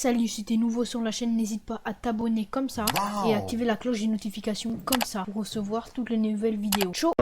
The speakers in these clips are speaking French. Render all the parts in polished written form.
Salut, si t'es nouveau sur la chaîne, n'hésite pas à t'abonner comme ça et activer la cloche des notifications comme ça pour recevoir toutes les nouvelles vidéos. Ciao.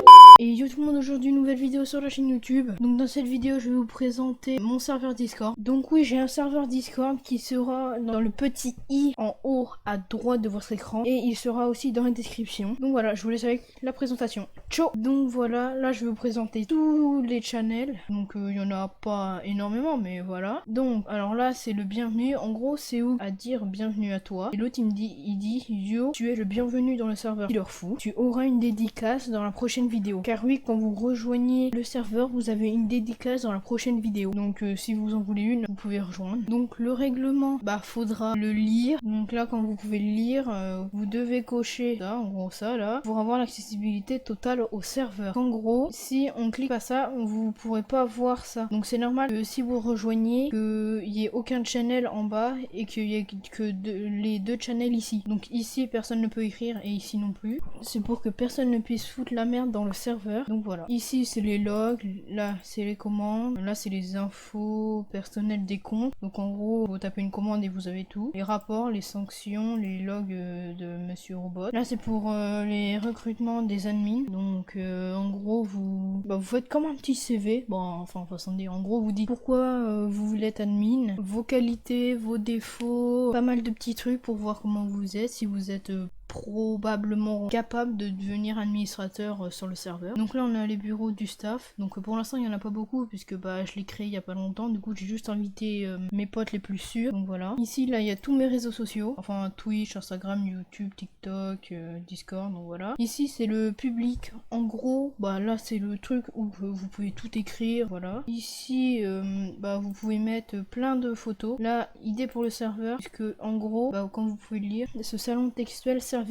Et yo tout le monde, aujourd'hui une nouvelle vidéo sur la chaîne YouTube. Donc dans cette vidéo je vais vous présenter mon serveur Discord. Donc oui, j'ai un serveur Discord qui sera dans le petit i en haut à droite de votre écran. Et il sera aussi dans la description. Donc voilà, je vous laisse avec la présentation. Ciao. Donc voilà, là je vais vous présenter tous les channels. Donc il y en a pas énormément, mais voilà. Donc alors là c'est le bienvenu. En gros c'est où à dire bienvenue à toi. Et l'autre il dit yo, tu es le bienvenu dans le serveur Killer Fou. Tu auras une dédicace dans la prochaine vidéo. Car oui, quand vous rejoignez le serveur, vous avez une dédicace dans la prochaine vidéo. Donc si vous en voulez une, vous pouvez rejoindre. Donc le règlement, faudra le lire. Donc là, quand vous pouvez le lire, vous devez cocher ça, en gros ça là, pour avoir l'accessibilité totale au serveur. En gros, si on clique pas ça, vous pourrez pas voir ça. Donc c'est normal que si vous rejoignez, qu'il y ait aucun channel en bas et qu'il y ait que les deux channels ici. Donc ici, personne ne peut écrire et ici non plus. C'est pour que personne ne puisse foutre la merde dans le serveur. Donc voilà. Ici c'est les logs, là c'est les commandes, là c'est les infos personnelles des comptes. Donc en gros, vous tapez une commande et vous avez tout. Les rapports, les sanctions, les logs de Monsieur Robot. Là c'est pour les recrutements des admins. Donc en gros vous faites comme un petit CV. Bon, enfin façon de dire. En gros vous dites pourquoi vous voulez être admin, vos qualités, vos défauts, pas mal de petits trucs pour voir comment vous êtes, si vous êtes probablement capable de devenir administrateur sur le serveur. Donc là on a les bureaux du staff. Donc pour l'instant il y en a pas beaucoup puisque je l'ai créé il y a pas longtemps. Du coup j'ai juste invité mes potes les plus sûrs. Donc voilà. Ici là il y a tous mes réseaux sociaux. Enfin Twitch, Instagram, YouTube, TikTok, Discord. Donc voilà. Ici c'est le public. En gros là c'est le truc où vous pouvez tout écrire. Voilà. Ici vous pouvez mettre plein de photos. Là idée pour le serveur puisque en gros comme vous pouvez le lire, ce salon textuel servira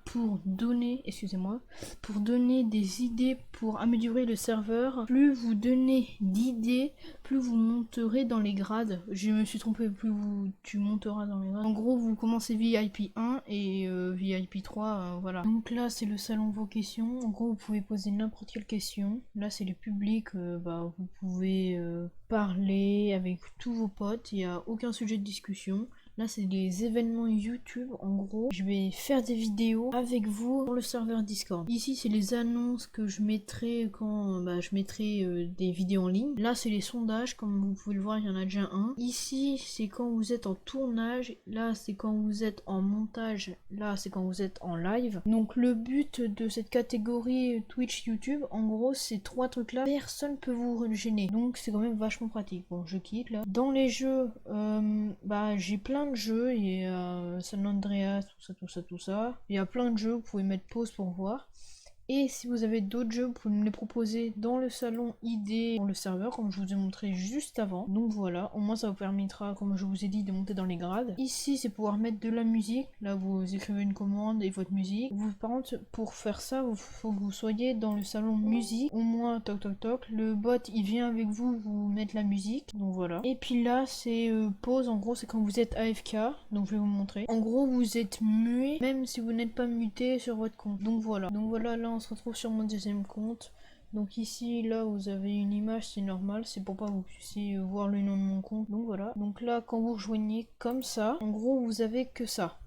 pour donner des idées pour améliorer le serveur. Plus vous donnez d'idées, plus vous monterez dans les grades. Je me suis trompé, plus tu monteras dans les grades. En gros, vous commencez VIP 1 et VIP 3, voilà. Donc là, c'est le salon vos questions. En gros, vous pouvez poser n'importe quelle question. Là, c'est les publics, vous pouvez parler avec tous vos potes. Il n'y a aucun sujet de discussion. Là c'est des événements YouTube. En gros je vais faire des vidéos avec vous sur le serveur Discord. Ici c'est les annonces que je mettrai quand je mettrai des vidéos en ligne. Là c'est les sondages, comme vous pouvez le voir il y en a déjà un. Ici c'est quand vous êtes en tournage. Là c'est quand vous êtes en montage. Là c'est quand vous êtes en live. Donc le but de cette catégorie Twitch YouTube, en gros ces trois trucs là, personne peut vous gêner. Donc c'est quand même vachement pratique. Bon je quitte là. Dans les jeux j'ai plein de jeux, il y a San Andreas, tout ça. Il y a plein de jeux, vous pouvez mettre pause pour voir. Et si vous avez d'autres jeux, vous pouvez me les proposer dans le salon ID, dans le serveur, comme je vous ai montré juste avant. Donc voilà, au moins ça vous permettra, comme je vous ai dit, de monter dans les grades. Ici, c'est pouvoir mettre de la musique. Là, vous écrivez une commande et votre musique. Par contre, pour faire ça, il faut que vous soyez dans le salon musique. Au moins, toc toc toc. Le bot, il vient avec vous mettre la musique. Donc voilà. Et puis là, c'est pause. En gros, c'est quand vous êtes AFK. Donc je vais vous montrer. En gros, vous êtes muet, même si vous n'êtes pas muté sur votre compte. Donc voilà. Donc voilà, là, on se retrouve sur mon deuxième compte. Donc ici là vous avez une image, c'est normal, c'est pour pas que vous puissiez voir le nom de mon compte. Donc voilà. Donc là quand vous rejoignez comme ça, en gros vous avez que ça.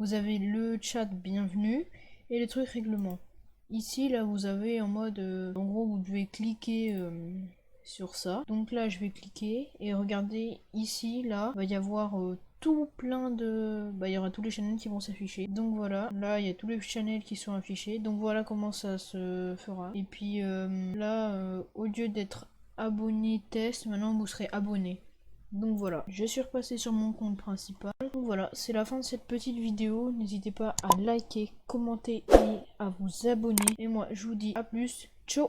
Vous avez le chat bienvenue et les trucs règlements. Ici là vous avez en mode en gros vous devez cliquer sur ça. Donc là je vais cliquer et regardez ici là va y avoir tout plein de... il y aura tous les channels qui vont s'afficher. Donc voilà, là il y a tous les channels qui sont affichés. Donc voilà comment ça se fera. Et puis au lieu d'être abonné test, maintenant vous serez abonné. Donc voilà, je suis repassé sur mon compte principal. Donc voilà, c'est la fin de cette petite vidéo. N'hésitez pas à liker, commenter et à vous abonner. Et moi je vous dis à plus. Ciao.